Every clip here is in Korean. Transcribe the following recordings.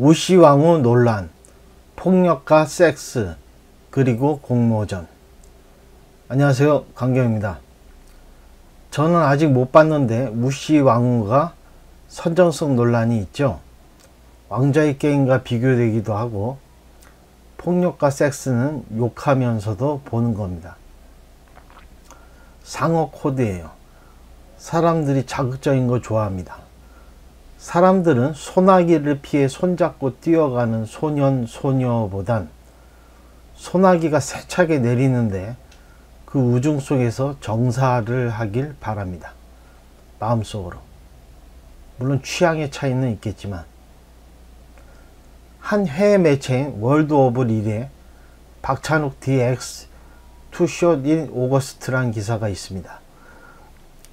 우시왕후 논란, 폭력과 섹스, 그리고 공모전. 안녕하세요, 강경입니다. 저는 아직 못 봤는데 우시왕후가 선정성 논란이 있죠. 왕좌의 게임과 비교되기도 하고 폭력과 섹스는 욕하면서도 보는 겁니다. 상어 코드예요. 사람들이 자극적인 거 좋아합니다. 사람들은 소나기를 피해 손잡고 뛰어가는 소년 소녀보단 소나기가 세차게 내리는데 그 우중 속에서 정사를 하길 바랍니다. 마음속으로. 물론 취향의 차이는 있겠지만, 한 해외 매체인 월드 오브 릴에 박찬욱 DX 투 숏 인 오거스트란 기사가 있습니다.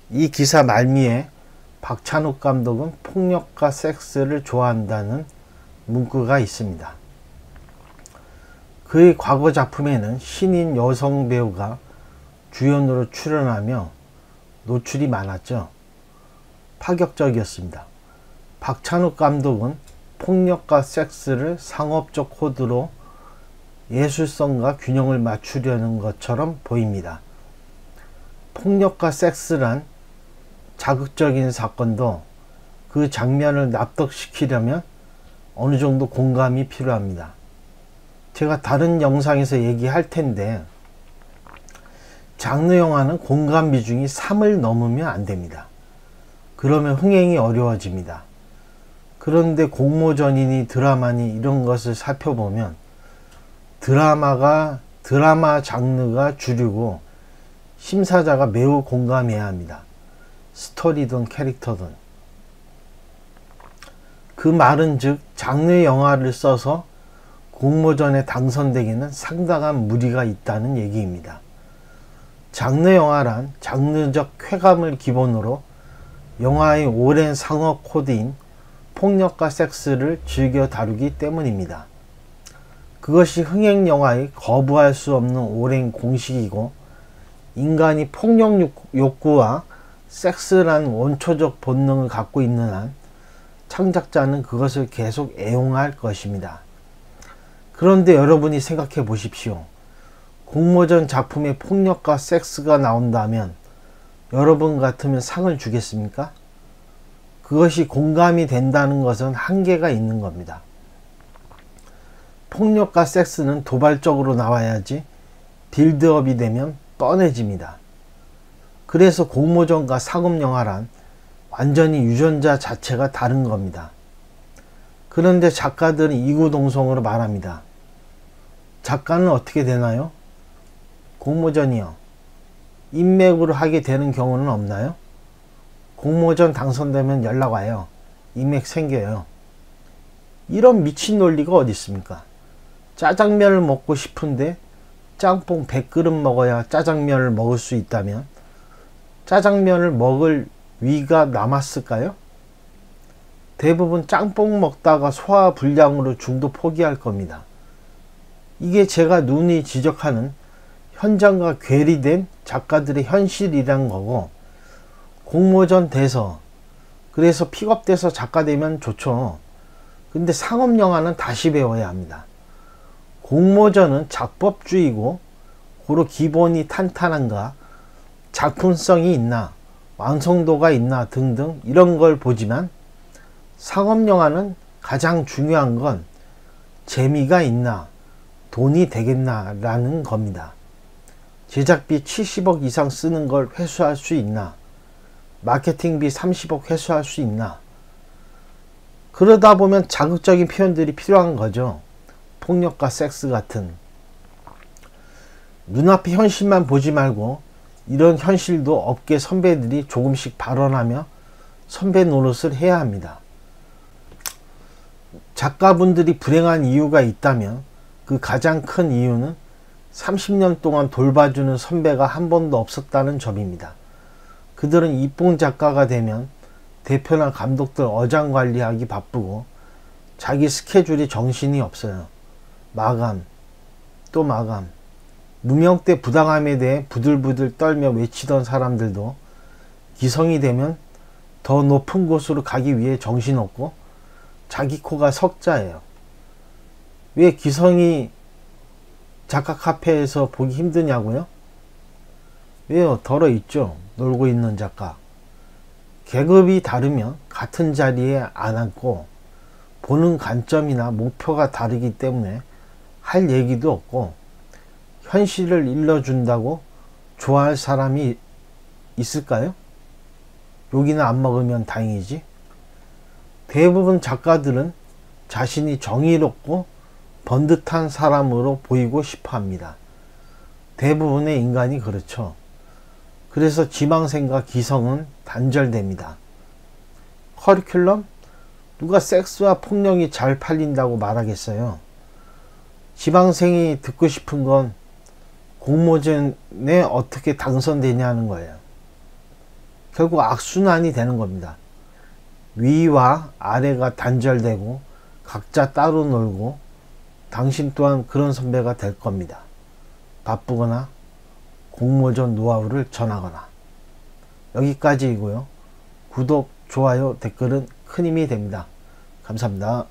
이 기사 말미에 박찬욱 감독은 폭력과 섹스를 좋아한다는 문구가 있습니다. 그의 과거 작품에는 신인 여성 배우가 주연으로 출연하며 노출이 많았죠. 파격적이었습니다. 박찬욱 감독은 폭력과 섹스를 상업적 코드로 예술성과 균형을 맞추려는 것처럼 보입니다. 폭력과 섹스란 자극적인 사건도 그 장면을 납득시키려면 어느 정도 공감이 필요합니다. 제가 다른 영상에서 얘기할 텐데, 장르 영화는 공감 비중이 3을 넘으면 안 됩니다. 그러면 흥행이 어려워집니다. 그런데 공모전이니 드라마니 이런 것을 살펴보면 드라마 장르가 주류고 심사자가 매우 공감해야 합니다. 스토리든 캐릭터든. 그 말은 즉 장르 영화를 써서 공모전에 당선되기는 상당한 무리가 있다는 얘기입니다. 장르 영화란 장르적 쾌감을 기본으로 영화의 오랜 상업 코드인 폭력과 섹스를 즐겨 다루기 때문입니다. 그것이 흥행 영화의 거부할 수 없는 오랜 공식이고, 인간이 폭력 욕구와 섹스란 원초적 본능을 갖고 있는 한 창작자는 그것을 계속 애용할 것입니다. 그런데 여러분이 생각해 보십시오. 공모전 작품에 폭력과 섹스가 나온다면 여러분 같으면 상을 주겠습니까? 그것이 공감이 된다는 것은 한계가 있는 겁니다. 폭력과 섹스는 도발적으로 나와야지 빌드업이 되면 뻔해집니다. 그래서 공모전과 상업영화란 완전히 유전자 자체가 다른 겁니다. 그런데 작가들은 이구동성으로 말합니다. 작가는 어떻게 되나요? 공모전이요. 인맥으로 하게 되는 경우는 없나요? 공모전 당선되면 연락 와요. 인맥 생겨요. 이런 미친 논리가 어디 있습니까? 짜장면을 먹고 싶은데 짬뽕 100그릇 먹어야 짜장면을 먹을 수 있다면 짜장면을 먹을 위가 남았을까요? 대부분 짬뽕 먹다가 소화불량으로 중도 포기할 겁니다. 이게 제가 누누이 지적하는 현장과 괴리된 작가들의 현실이란 거고, 공모전 돼서 그래서 픽업돼서 작가 되면 좋죠. 근데 상업영화는 다시 배워야 합니다. 공모전은 작법주의고 고로 기본이 탄탄한가, 작품성이 있나, 완성도가 있나 등등 이런 걸 보지만, 상업영화는 가장 중요한 건 재미가 있나, 돈이 되겠나 라는 겁니다. 제작비 70억 이상 쓰는 걸 회수할 수 있나, 마케팅비 30억 회수할 수 있나. 그러다 보면 자극적인 표현들이 필요한 거죠. 폭력과 섹스 같은. 눈앞의 현실만 보지 말고 이런 현실도 업계 선배들이 조금씩 발언하며 선배 노릇을 해야 합니다. 작가분들이 불행한 이유가 있다면 그 가장 큰 이유는 30년 동안 돌봐주는 선배가 한 번도 없었다는 점입니다. 그들은 입봉 작가가 되면 대표나 감독들 어장관리하기 바쁘고 자기 스케줄이 정신이 없어요. 마감, 또 마감. 무명 때 부당함에 대해 부들부들 떨며 외치던 사람들도 기성이 되면 더 높은 곳으로 가기 위해 정신없고 자기 코가 석자예요. 왜 기성이 작가 카페에서 보기 힘드냐고요? 왜요? 덜어 있죠. 놀고 있는 작가. 계급이 다르면 같은 자리에 안 앉고 보는 관점이나 목표가 다르기 때문에 할 얘기도 없고, 현실을 일러준다고 좋아할 사람이 있을까요? 욕이나 안 먹으면 다행이지. 대부분 작가들은 자신이 정의롭고 번듯한 사람으로 보이고 싶어 합니다. 대부분의 인간이 그렇죠. 그래서 지망생과 기성은 단절됩니다. 커리큘럼? 누가 섹스와 폭력이 잘 팔린다고 말하겠어요. 지망생이 듣고 싶은 건 공모전에 어떻게 당선되냐는 거예요. 결국 악순환이 되는 겁니다. 위와 아래가 단절되고 각자 따로 놀고, 당신 또한 그런 선배가 될 겁니다. 바쁘거나 공모전 노하우를 전하거나. 여기까지이고요. 구독, 좋아요, 댓글은 큰 힘이 됩니다. 감사합니다.